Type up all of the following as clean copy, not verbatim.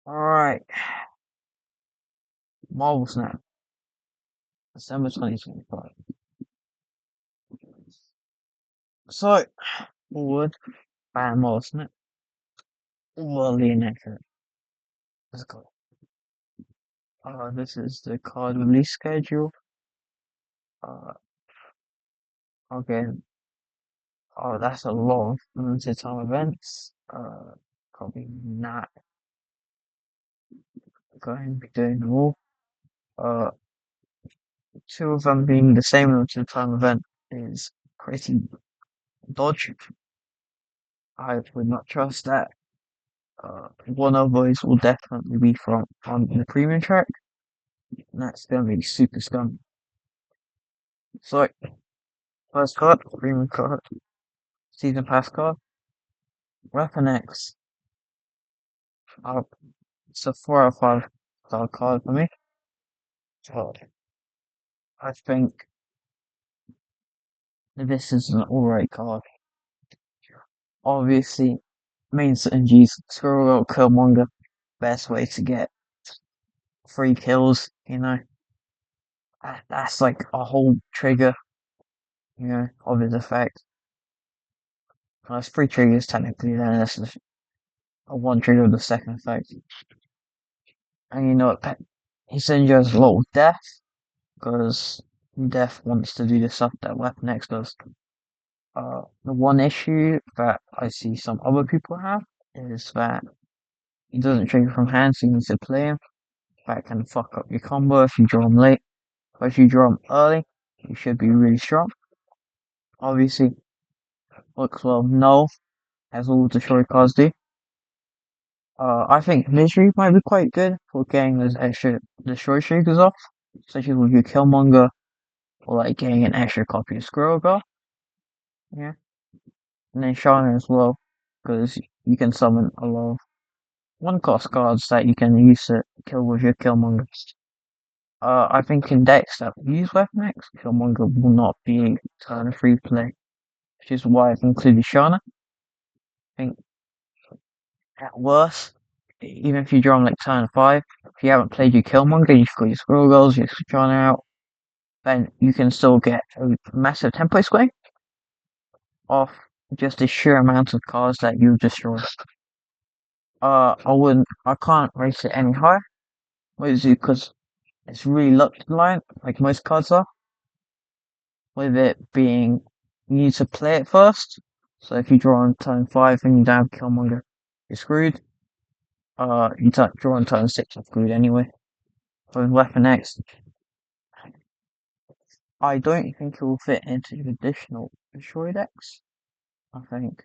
Alright, Marvel Snap, December 2025. So, forward, ban Marvel Snap, wildly inaccurate. Let's go. This is the card release schedule. Uh, again, that's a lot of limited time events. Probably not going to be doing them all. Uh, two of them being the same limited time event is pretty dodgy. I would not trust that. One of those will definitely be from on the premium track, and that's gonna be super scum. So, first card, premium card, season pass card, Weapon X. Uh, it's a 4 out of 5 star card for me. So, I think this is an alright card. Obviously, main synergies, Squirrel Killmonger, best way to get free kills, that's like a whole trigger, of his effect. That's three triggers technically, then that's a one trigger of the second effect. And he synergizes a lot with Death, because Death wants to do the stuff that Weapon X does. The one issue that I see some other people have is that he doesn't trigger from hand, so you need to play him. That can fuck up your combo if you draw him late. But if you draw him early, you should be really strong. Obviously, looks well, no, as all destroy cards do. I think Misery might be quite good for getting those extra destroy triggers off, especially with your Killmonger, or like getting an extra copy of Squirrel Girl. Yeah. And then Shauna as well, because you can summon a lot of one cost cards that you can use to kill with your Killmonger. I think in decks that use Weapon X, Killmonger will not be turn free play, which is why I've included Shauna. I think at worst, even if you draw him like turn 5, if you haven't played your Killmonger, you've got your Squirrel Girls, your Shauna out, then you can still get a massive tempo swing off just the sheer amount of cards that you destroy. I can't rate it any higher, mostly because it's really luck reliant, like most cards are, with it being, you need to play it first, so if you draw on turn 5 and you don't have Killmonger, you're screwed. You draw on turn 6, you're screwed anyway. With Weapon X, I don't think it will fit into traditional destroy decks. I think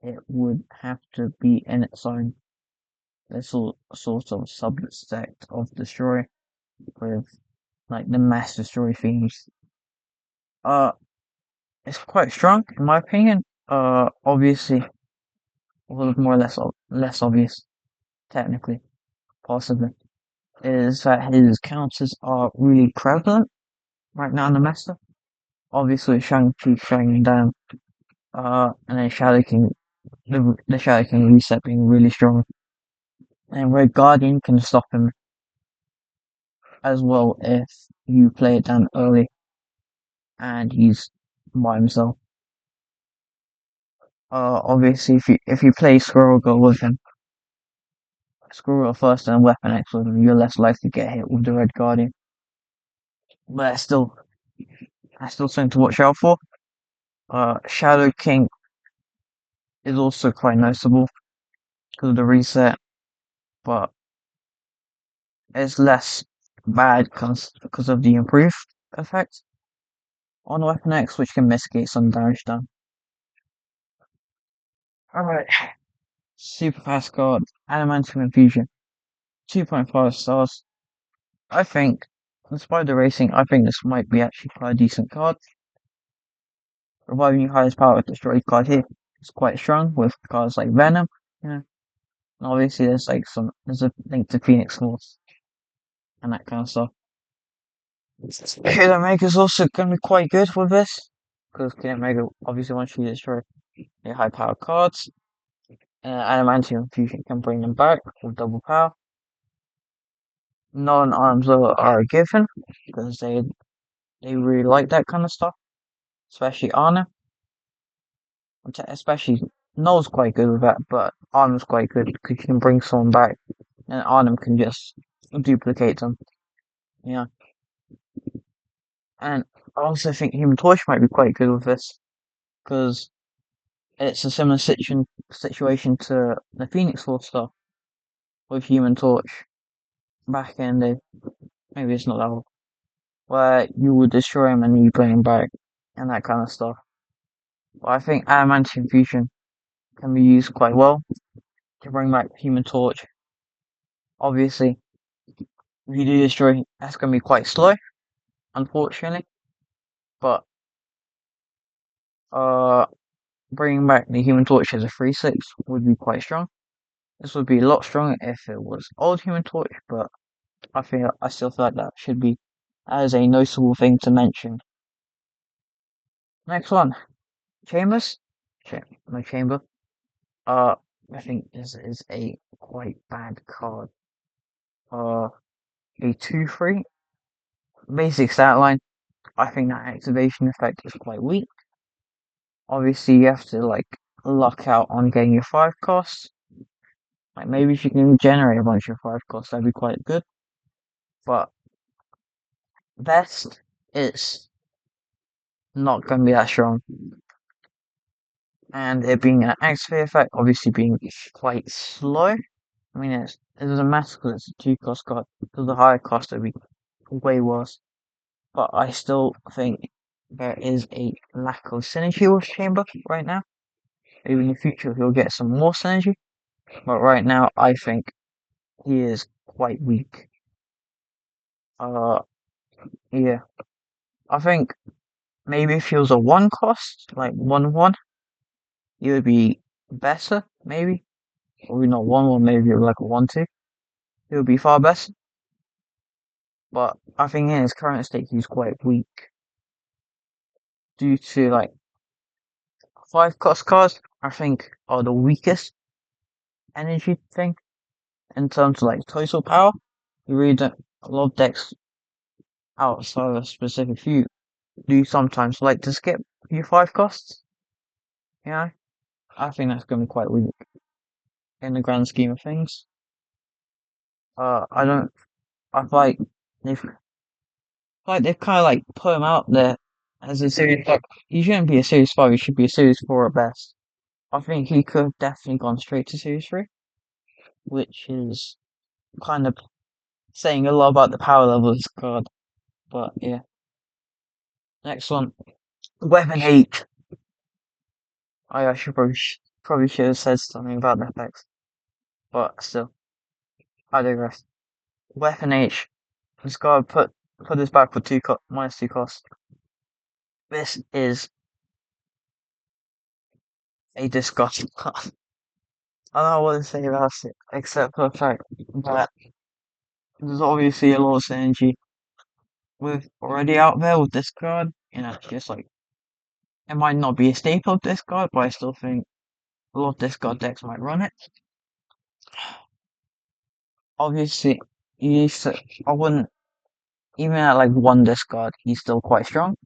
it would have to be in its own sort of subset of destroy with like the mass destroy themes. Uh, it's quite strong in my opinion. Obviously, a little more or less obvious, technically, possibly, is that his counters are really prevalent right now in the meta. Obviously, Shang-Chi shutting down, and then Shadow King, the Shadow King reset being really strong, and Red Guardian can stop him as well if you play it down early and he's by himself. Obviously, if you play Squirrel Girl with him, Squirrel Girl first and Weapon X with him, you're less likely to get hit with the Red Guardian. But that's still something to watch out for. Shadow King is also quite noticeable because of the reset, but it's less bad because of the improved effect on Weapon X, which can mitigate some damage done. Alright, Super Fast Card, Adamantium Infusion, 2.5 stars. I think, despite the racing, I think this might be actually quite a decent card. Reviving your highest power destroy card here is quite strong with cards like Venom, and obviously there's a link to Phoenix Force and that kind of stuff. Kid Omega is also going to be quite good with this, because Kid Omega obviously wants you to destroy your high power cards. adamantium fusion can bring them back with double power. Non-arms are a given because they really like that kind of stuff, especially Arnim. Especially Null's quite good with that, but Arnim's quite good because you can bring someone back, and Arnim can just duplicate them. Yeah, and I also think Human Torch might be quite good with this because it's a similar situation to the Phoenix Force stuff with Human Torch back in the maybe it's not that old, where you would destroy him and you bring him back and that kind of stuff. But I think Adamantium Fusion can be used quite well to bring back Human Torch. Obviously, if you do destroy, that's going to be quite slow, unfortunately. But uh, bringing back the Human Torch as a 3/6 would be quite strong. This would be a lot stronger if it was old Human Torch, but I still feel like that should be as a noticeable thing to mention. Next one, Chambers. No Chamber. Uh, I think this is a quite bad card. Uh, a 2/3 basic stat line. I think that activation effect is quite weak. Obviously, you have to like luck out on getting your 5 costs. Like maybe if you can generate a bunch of 5 costs, that'd be quite good. But best, it's not going to be that strong. And it being an activate effect, obviously being quite slow. I mean, it doesn't matter because it's a 2 cost card. Because the higher cost would be way worse. But I still think there is a lack of synergy with Chamber right now. Maybe in the future he'll get some more synergy. But right now, I think he is quite weak. Uh, yeah. I think maybe if he was a 1 cost, like 1/1, he would be better, maybe. Or not 1/1, maybe like a 1/2. He would be far better. But I think in his current state, he's quite weak. Due to like 5 cost cards, I think are the weakest energy thing in terms of like total power. You really don't, a lot of decks outside of a specific few do sometimes like to skip your 5 costs. You know, I think that's going to be quite weak in the grand scheme of things. I don't. I feel they've they've kind of like put him out there as a series 5. He shouldn't be a series 5. He should be a series 4 at best. I think he could have definitely gone straight to series 3, which is kind of saying a lot about the power level of this card. But yeah, next one, Weapon 8. I should probably should have said something about the effects, but still, I digress. Weapon H. This card put this back with minus 2 costs. This is a disgusting card. I don't know what to say about it, except for the fact that there's obviously a lot of synergy with already out there with this card. You know, it's just like it might not be a staple of this card, but I still think a lot of this card decks might run it. Obviously, I wouldn't even at like 1 discard, he's still quite strong.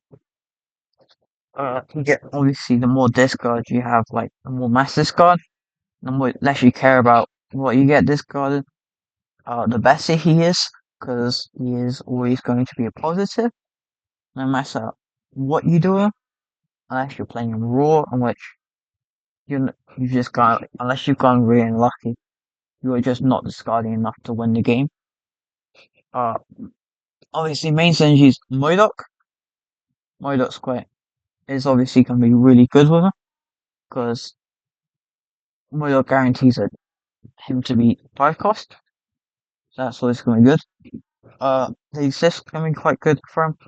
You get obviously the more discards you have, like the more mass discard, the more less you care about what you get discarded. The better he is, because he is always going to be a positive, no matter what you do, unless you're playing him raw, in which you just got, unless you've gone really unlucky, you are just not discarding enough to win the game. Uh, Obviously main synergy is Modoc. Modoc's is obviously going to be really good with him, because Modoc guarantees him to be 5 cost. So that's always going to be good. The assist can be quite good for him.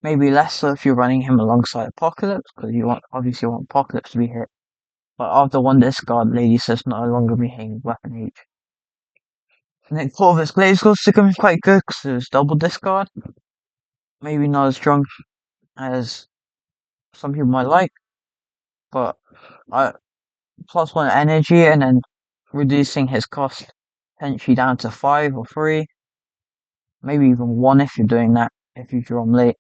Maybe less so if you're running him alongside Apocalypse, because you obviously want Apocalypse to be hit. But after 1 discard, Lady Assist no longer be hitting Weapon H. And then Corvus Glaze Ghost is going to be quite good because it's double discard. Maybe not as strong as some people might like, but +1 energy and then reducing his cost potentially down to 5 or 3, maybe even 1 if you're doing that, if you draw him late.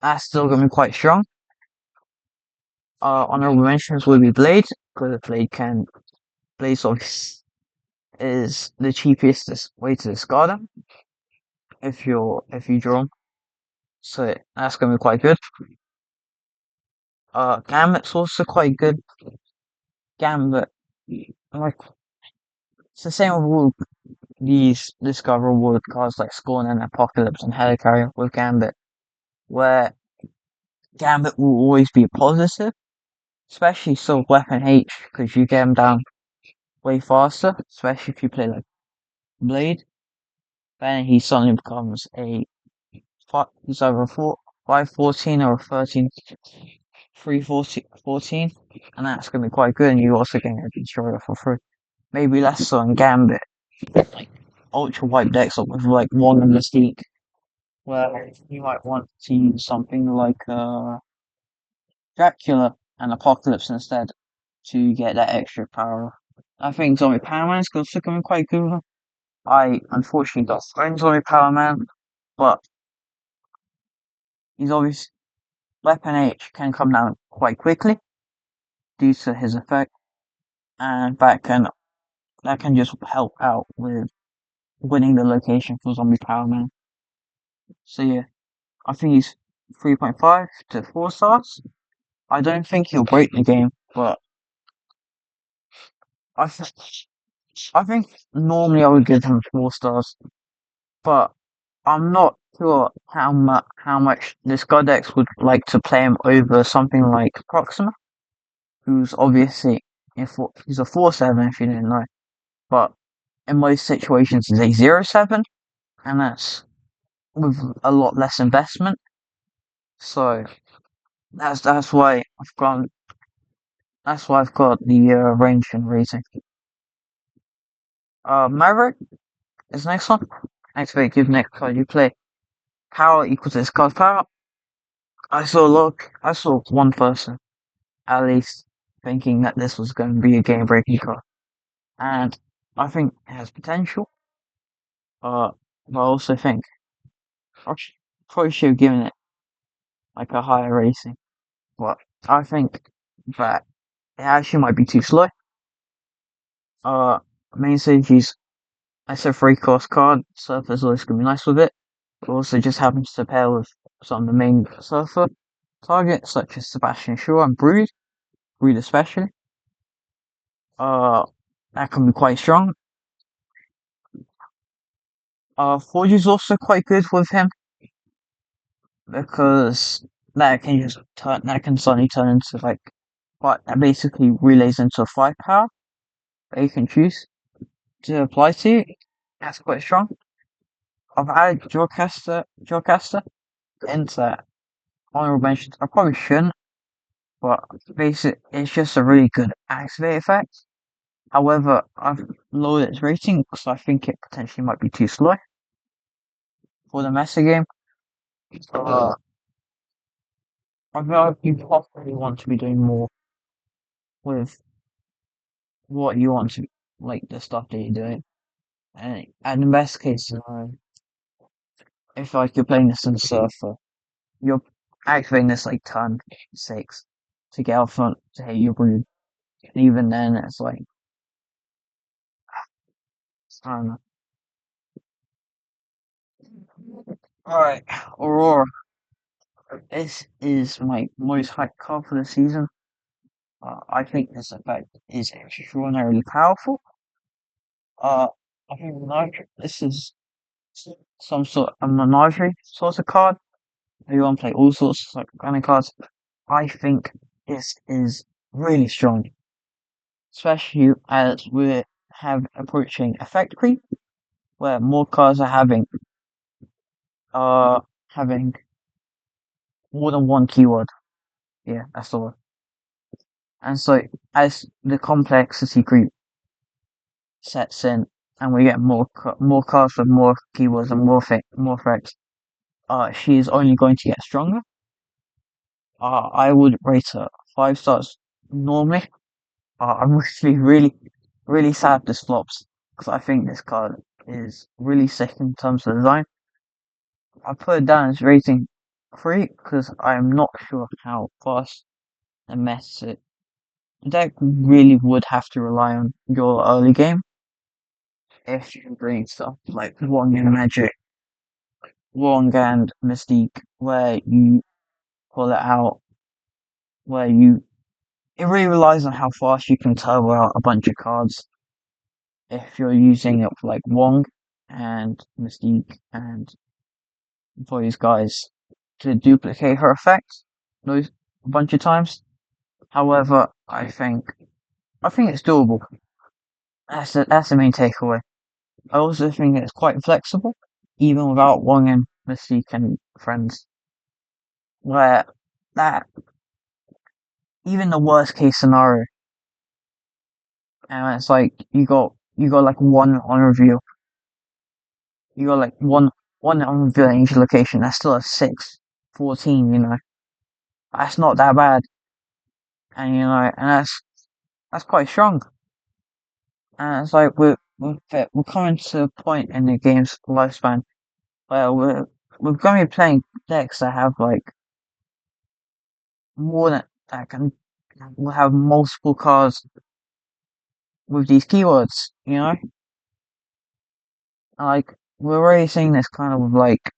That's still going to be quite strong. Honorable mentions will be Blade, because Blade sort of is the cheapest way to discard him if you draw him. So that's going to be quite good. Gambit's also quite good. Gambit, like, it's the same with all these discover reward cards like Scorn and Apocalypse and Helicarrier with Gambit, where Gambit will always be positive, especially so Weapon H, because you get him down way faster, especially if you play like Blade. Then he suddenly becomes he's either a 514 or a 13 314, and that's going to be quite good, and you also get a destroyer for free. Maybe less so in Gambit, like ultra wipe decks up with like one Mystique, where you might want to use something like Dracula and Apocalypse instead to get that extra power. I think Zombie Power Man is also coming quite good. I unfortunately don't own Zombie Power Man, but he's obviously Weapon H can come down quite quickly due to his effect, and that can just help out with winning the location for Zombie Power Man. So yeah, I think he's 3.5 to 4 stars. I don't think he'll break the game, but I th- I think normally I would give him 4 stars, but I'm not sure how much this Codex would like to play him over something like Proxima, who's obviously he's a 4/7 if you didn't know, but in most situations he's a 0/7, and that's with a lot less investment. So that's why I've got the range and rating. Maverick is the next one. Activate give next card you play. Power equals this card's power. I saw one person at least thinking that this was going to be a game breaking card, and I think it has potential. But I also think I probably should have given it like a higher rating. But I think that it actually might be too slow. Uh, main stages, it's a free cost card. Surfer's always gonna be nice with it. It also just happens to pair with some of the main surfer targets, such as Sebastian Shaw and Brood especially. Uh, that can be quite strong. Forge is also quite good with him because that can suddenly turn into like what that basically relays into a 5 power that you can choose to apply to you. That's quite strong. I've added Jawcaster into honorable mentions. I probably shouldn't, but it's just a really good activate effect. However, I've lowered its rating because I think it potentially might be too slow for the meta game. Uh, I feel like you possibly want to be doing more with what you want to, like the stuff that you're doing. And in best case scenario, if like you're playing this in Surfer, you're activating this like turn 6 to get out front to hit your brood. And even then, it's like, I don't know. Alright, Aurora. This is my most hyped card for the season. I think this effect is extraordinarily powerful. Uh, I think this is some sort of menagerie sort of card. If you want to play all sorts of like kind of cards, I think this is really strong, especially as we have approaching effect creep, where more cards are having more than one keyword. Yeah, that's the word. And so as the complexity creep sets in, and we get more cards with more keywords and more effects, she is only going to get stronger. I would rate her 5 stars normally, I'm actually really sad this flops because I think this card is really sick in terms of design. I put it down as rating 3 because I'm not sure how fast and mess it. The deck really would have to rely on your early game if you bring stuff like Wong and Magic, Wong and Mystique, where you pull it out, where you it really relies on how fast you can turbo out a bunch of cards if you're using it for like Wong and Mystique and for these guys to duplicate her effect those a bunch of times. However, I think it's doable. That's the main takeaway. I also think it's quite flexible, even without Wong and Mystique and friends. Where that even the worst case scenario, and it's like you got like one on review, you got like one on review in each location. That's still a 6, 14. You know, that's not that bad, and you know, and that's quite strong. And it's like we're coming to a point in the game's lifespan where we're going to be playing decks that have like more than that can will have multiple cards with these keywords. You know, like we're already seeing this kind of like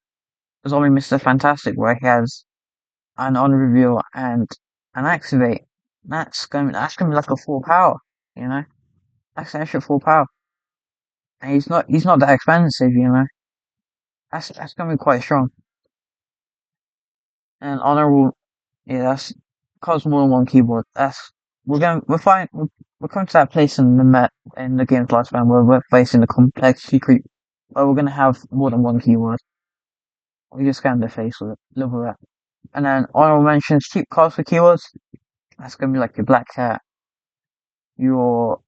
Zombie Mr. Fantastic where he has an on reveal and an activate. That's gonna be like a full power. You know, that's an extra full power, and he's not that expensive. You know, that's gonna be quite strong. And honorable, yeah, that's costs more than one keyboard. That's we're coming to that place in the met in the game's lifespan where we're facing the complexity creep, where we're gonna have more than one keyword. We just kind of face with it, live with that. And then honorable mentions, cheap cards for keywords. That's gonna be like your Black Cat, your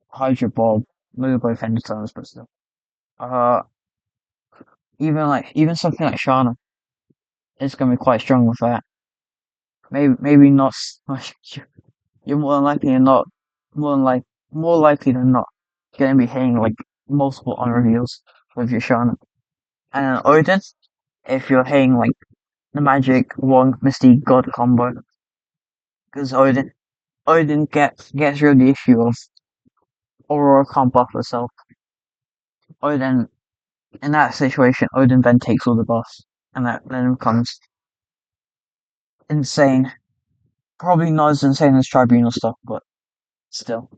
Hydra Bob, maybe both end terms, but still. Uh, even something like Shana is gonna be quite strong with that. Maybe not much. You're more than likely than not, more than like more likely than not, gonna be hitting like multiple on reveals with your Shana. And then Odin, if you're hitting like the Magic Wong Mystique God combo, because Odin gets rid of the issue of Aurora can't buff herself. Odin in that situation, Odin then takes all the buffs, and that then becomes insane. Probably not as insane as Tribunal stuff, but still.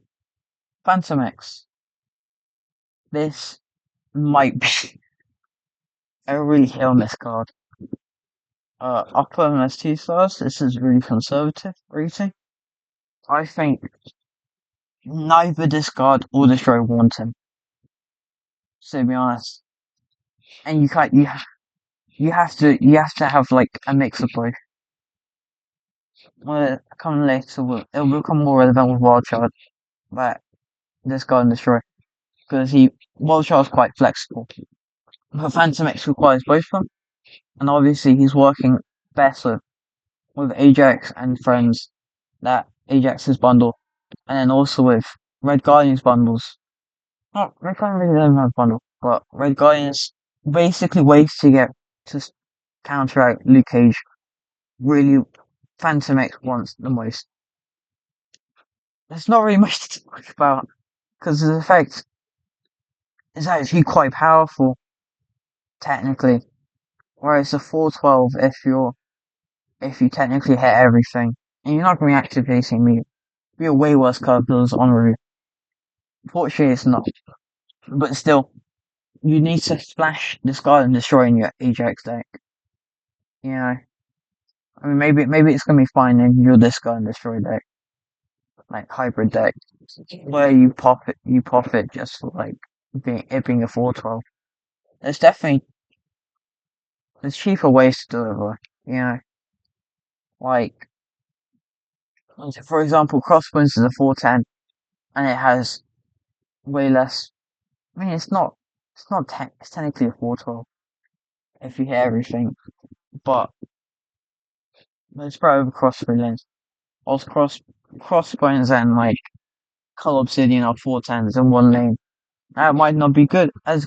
Phantom X. This might be a really hit or miss card. I'll put him as 2 stars. This is really conservative rating. I think neither discard or destroy want him. To be honest, and you have to have like a mix of both. Well, come later, it'll become more relevant with Wild Child, but discard and destroy because he Wild Child's quite flexible. But Phantom X requires both of them, and obviously he's working best with Ajax and friends. That Ajax's bundle, and then also with Red Guardian's bundles. Not Red Guardian really doesn't have a bundle, but Red Guardian's basically ways to get to counteract Luke Cage. Really, Phantom X wants the most. There's not really much to talk about because the effect is actually quite powerful technically. Whereas the 412, if you technically hit everything, and you're not going to be activating me, be a way worse card because on review. Fortunately, it's not. But still, you need to splash, discard, and destroy in your Ajax deck. You know, I mean, maybe it's gonna be fine in your discard and destroy deck, like hybrid deck, where you pop it just for like being a 412. There's definitely there's cheaper ways to deliver. You know, like for example, Crossbones is a 410, and it has way less. I mean, it's technically a 412 if you hit everything, but it's spread over cross three lanes. Also, crossbones and like Color Obsidian are four tens in one lane. That might not be good as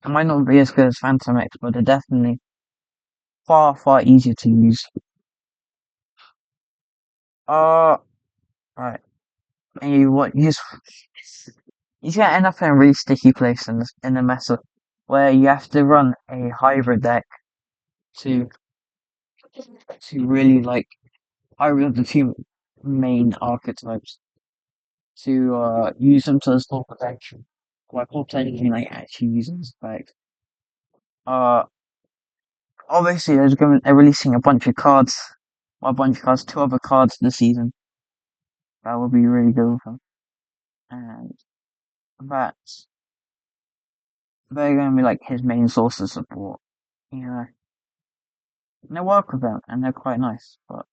it might not be as good as Phantom X, but they're definitely far easier to use. Right. And you gonna end up in a really sticky place in the meta where you have to run a hybrid deck to really like hybrid of the two main archetypes to use them to full protection. Like full protection like actually using this effect. Uh obviously they're releasing a bunch of cards. Well, a bunch of cards, two other cards this season. That would be really good with them. And that's they're gonna be like his main source of support. You know. And they work with them and they're quite nice, but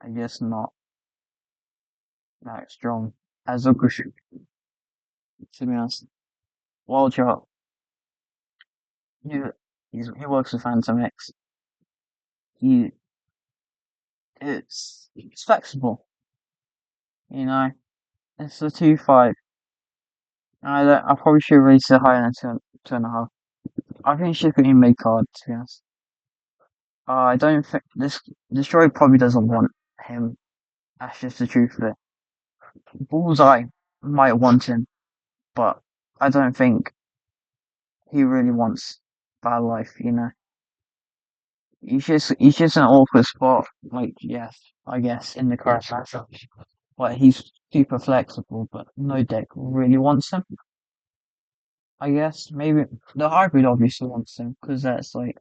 they're just not that strong as a cushion, to be honest. Wild Shot, he, he works with Phantom X. He, it's flexible, you know. It's a 2-5. I probably should raise it higher than two and a half. I think it should be a mid card, to be honest. I don't think this Destroy probably doesn't want him. That's just the truth of it. Bullseye might want him, but I don't think he really wants bad life, you know. He's just an awkward spot, like yes, I guess, in the current matchup. But he's super flexible, but no deck really wants him. I guess maybe the hybrid obviously wants him because that's like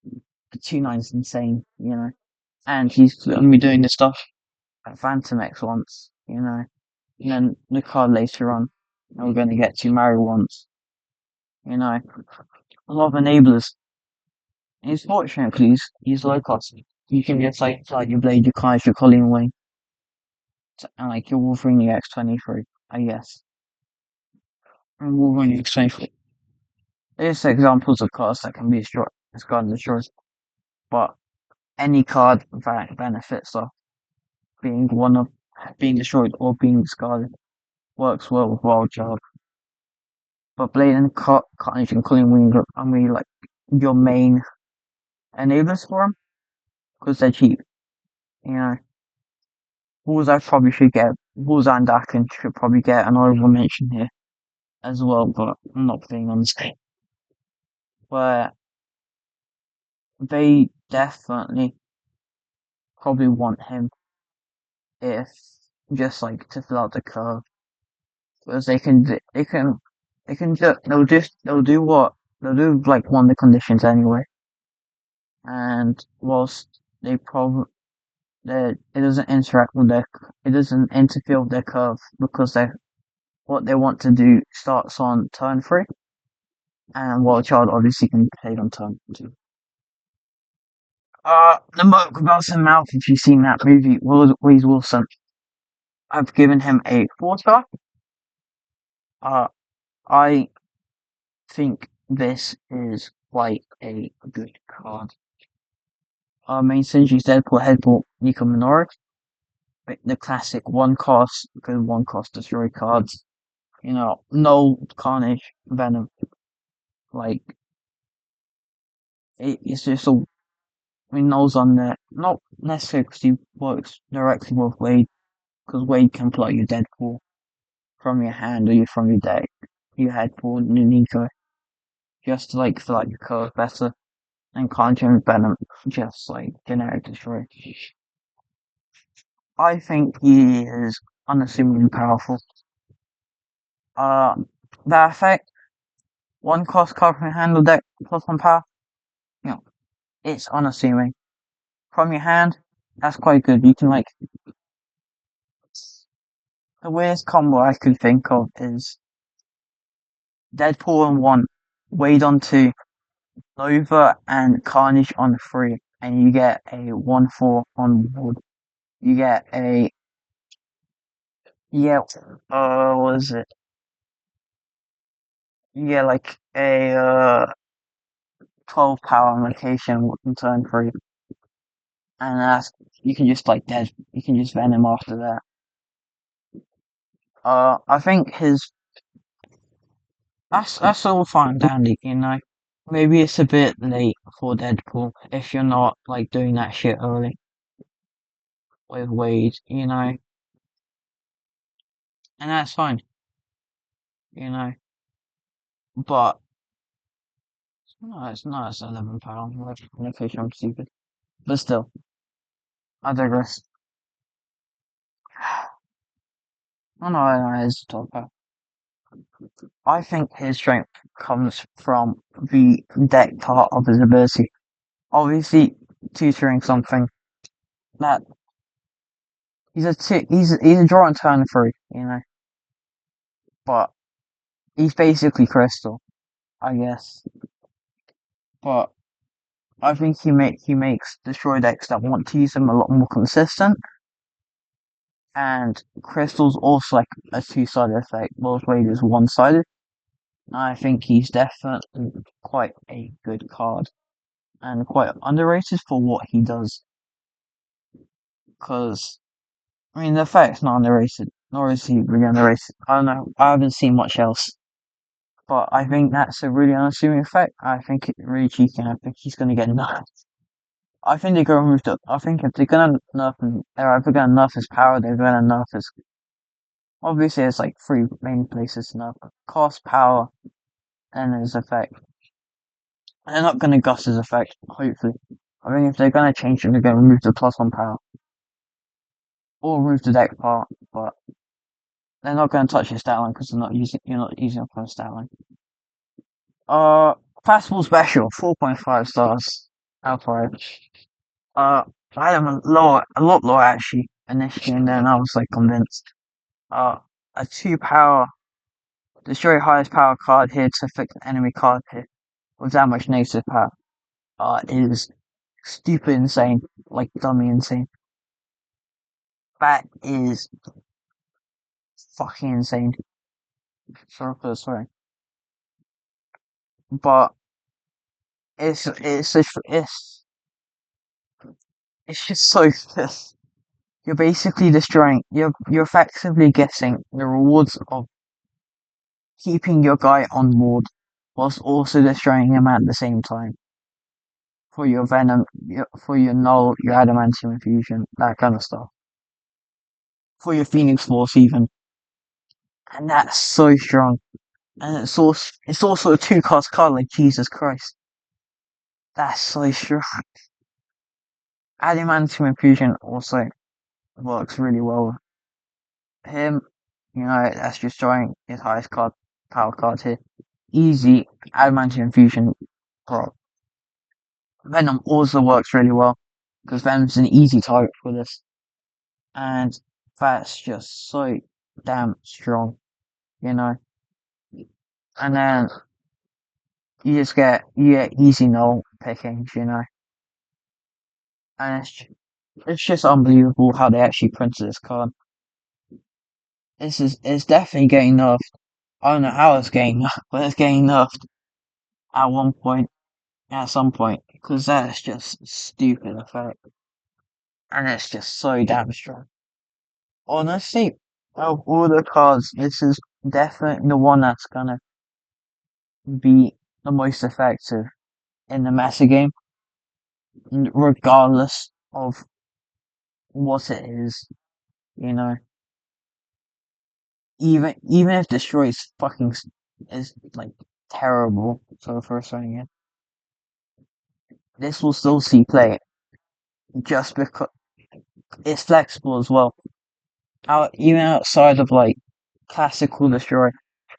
the 2-9's insane, you know. And he's gonna be doing the stuff that Phantom X wants, you know. And then the card later on, that we're gonna get to Mario wants, you know. A lot of enablers. He's fortunate because he's low cost. You can just like slide your blade, your Kaiser, your Colleen Wing, and like your Wolverine X23, I guess. And Wolverine X23. There's examples of cards that can be destroyed, discarded and destroyed, but any card that benefits of being one of being destroyed or being discarded works well with Wild Child. But Blade and Carnage and Colleen Wing are really like your main enablers for them because they're cheap. You know, Bullseye probably should get Bullseye and Dakin should probably get an honorable mention here as well, but I'm not playing on this game. Where they definitely probably want him if just like to fill out the curve because they'll do like one of the conditions anyway, and whilst they probably it doesn't interact with it doesn't interfere with their curve because what they want to do starts on turn 3, and Wild Child obviously can play on turn 2. The Moat Glass and Mouth, if you've seen that movie, Louise Wilson, I've given him a 4-star. I think this is quite a good card. Main synergies Deadpool, Headpool, Nico Minoru. The classic one cost destroy cards. You know, no Carnage, Venom. Like, it's just all, I mean, Null's on there. Not necessarily because he works directly with Wade, because Wade can play your Deadpool from your hand or from your deck. Your Headpool and your Nico. Just to, like, fill out your card better. And Carnage and Venom, just, like, generic destroy. I think he is unassumingly powerful. Uh, that effect, one cost card from your hand or deck plus 1 power, you know, it's unassuming. From your hand, that's quite good. You can, like, the weirdest combo I could think of is Deadpool on 1, Wade on 2, Nova and Carnage on 3, and you get a 1/4 on board. You get yeah, what is it? You get like a 12 power location on turn 3, and you can just like you can just Venom after that. I think his that's all fine and dandy, you know. Maybe it's a bit late for Deadpool if you're not like doing that shit early with Wade, you know, and that's fine, you know. But no, it's not. It's £11. I'm stupid, but still, I digress. I know, I know, it's top power. I think his strength comes from the deck part of his ability. Obviously, tutoring something that he's a draw and turn free, you know, but he's basically crystal, I guess. But I think he makes destroy decks that want to use him a lot more consistent. And crystal's also like a two-sided effect. World Wade is one-sided. I think he's definitely quite a good card and quite underrated for what he does. Because I mean, the effect's not underrated, nor is he really underrated. I don't know. I haven't seen much else. But I think that's a really unassuming effect. I think it's really cheeky, and I think he's going to get nerfed. I think they're going to move to. I think if they're going to nerf him, they're either going to nerf his power, they're going to nerf his. Obviously, there's like three main places to nerf: cost, power, and his effect. And they're not going to gust his effect, hopefully. I think if they're going to change it, they're going to remove the plus one power. Or remove the deck part, but they're not going to touch your stat line because you're not using up on stat line. Uh, Fastball Special, 4.5 stars out of 5. Uh, I had him a lot lower actually initially, and then I was like convinced. Uh, a 2 power, destroy highest power card here to affect an enemy card here with that much negative power. Is stupid insane, like dummy insane. That is fucking insane. Sorry, but it's just so good. You're basically destroying. You're effectively getting the rewards of keeping your guy on board, whilst also destroying him at the same time. For your venom, for your null, your adamantium infusion, that kind of stuff. For your Phoenix Force even, and that's so strong. And it's also a two-cost card. Like Jesus Christ, that's so strong. Adamantium infusion also works really well with him. You know, that's just showing his highest power card here. Easy adamantium infusion pro. Venom also works really well because Venom's an easy target for this, and that's just so damn strong, you know. And then you get easy null pickings, you know, and it's just unbelievable how they actually printed this card. It's definitely getting nerfed. I don't know how it's getting nerfed, but it's getting nerfed at one point, at some point, because that's just stupid effect, and it's just so damn strong. Honestly, of all the cards, this is definitely the one that's gonna be the most effective in the meta game, regardless of what it is. You know, even if destroy is like terrible for the first running in, this will still see play just because it's flexible as well. Even outside of like classical destroy,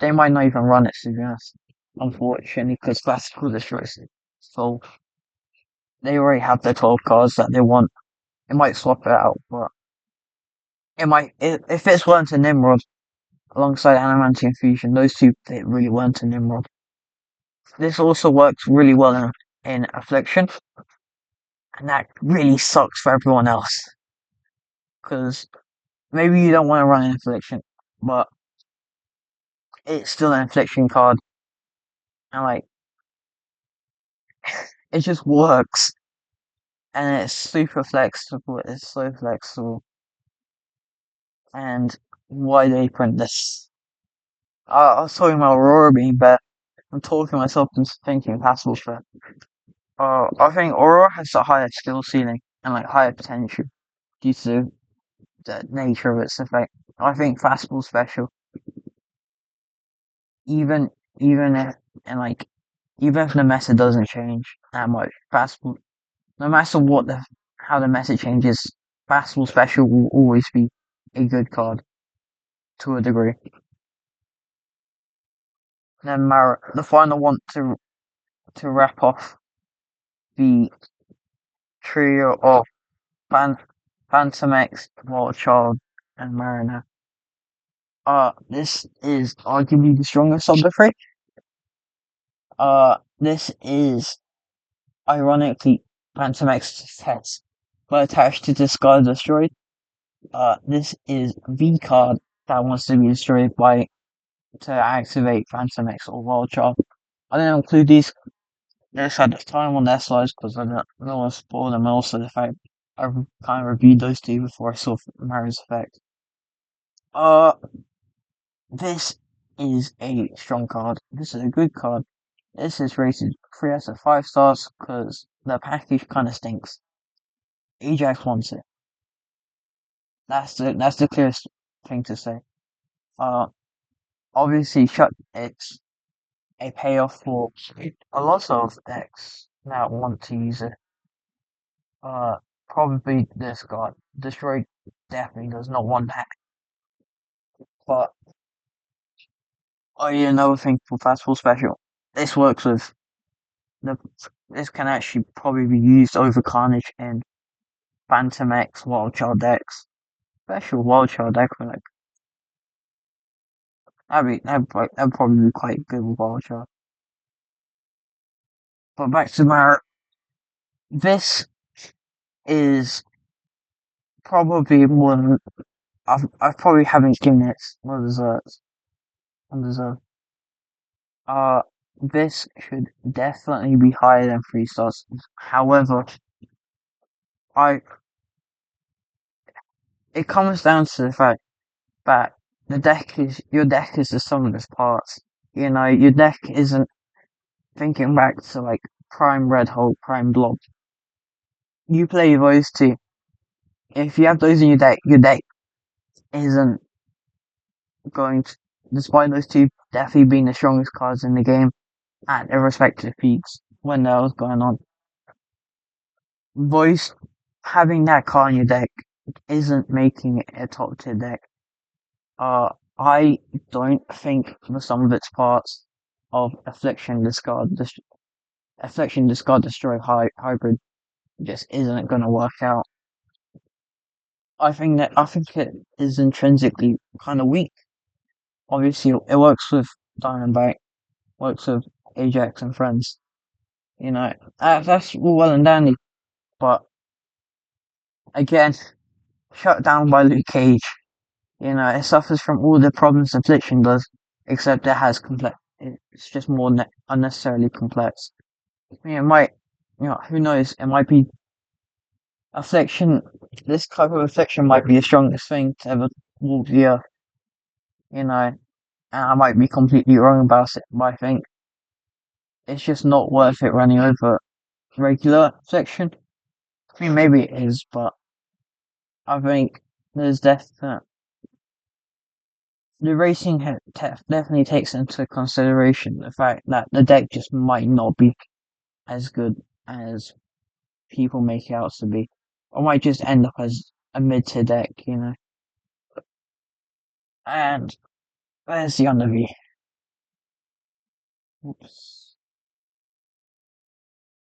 they might not even run it to be honest. Unfortunately, because classical destroy is full. They already have their 12 cards that they want. It might swap it out, but if it's Wern to Nimrod alongside Adamantium Fusion, those two fit really well to Nimrod. This also works really well in Affliction, and that really sucks for everyone else. Because maybe you don't want to run an Affliction, but it's still an Affliction card, and like, it just works. And it's super flexible, it's so flexible. And why they print this. I was talking about Aurora being better. I'm talking myself into thinking Passable's better. I think Aurora has a higher skill ceiling and like higher potential due to the nature of its effect. I think Fastball Special, even even if and like even if the meta doesn't change that much, Fastball, no matter what the how the meta changes, Fastball Special will always be a good card to a degree. Then the final one to wrap off the trio of Fan, Phantom X, Wild Child, and Mariner. This is arguably the strongest of the three. This is ironically Phantom X's test, but attached to Discard Destroyed. This is the card that wants to be destroyed by to activate Phantom X or Wild Child. I didn't include these this at the time on their slides because I don't want to spoil them. Also, the fact I kind of reviewed those two before I saw Mario's effect. Uh, this is a strong card. This is a good card. This is rated 3 out of 5 stars because the package kind of stinks. Ajax wants it. That's the clearest thing to say. Uh, obviously, it's a payoff for a lot of decks that want to use it. Uh, probably this card. Destroy definitely does not want that. But another thing for Fastball Special. This works with the. This can actually probably be used over Carnage and Phantom X Wild Child decks. Special Wild Child deck, like that'd probably be quite good with Wild Child. But back to Mar. This is probably more than I probably haven't given it more desserts. Undeserved. Uh, this should definitely be higher than 3 stars. However, I it comes down to the fact that your deck is the sum of its parts. You know, your deck isn't thinking back to like Prime Red Hole, Prime Blob. You play those two. If you have those in your deck isn't going to, despite those two definitely being the strongest cards in the game at their respective peaks when that was going on. Voice having that card in your deck isn't making it a top tier deck. I don't think the sum of its parts of Affliction, Discard, Destroy hybrid just isn't going to work out. I think it is intrinsically kind of weak. Obviously, it works with Diamondback, works with Ajax and friends. You know, that's all well and dandy, but again, shut down by Luke Cage. You know, it suffers from all the problems Affliction does, except it has complex. It's just more unnecessarily complex. I mean, it might, who knows? It might be Affliction. This type of Affliction might be the strongest thing to ever walk the earth. You know, and I might be completely wrong about it, but I think it's just not worth it running over regular Affliction. I mean, maybe it is, but I think there's definite the racing definitely takes into consideration the fact that the deck just might not be as good as people make it out to be, or might just end up as a mid-tier deck, you know. And there's the underview. Oops.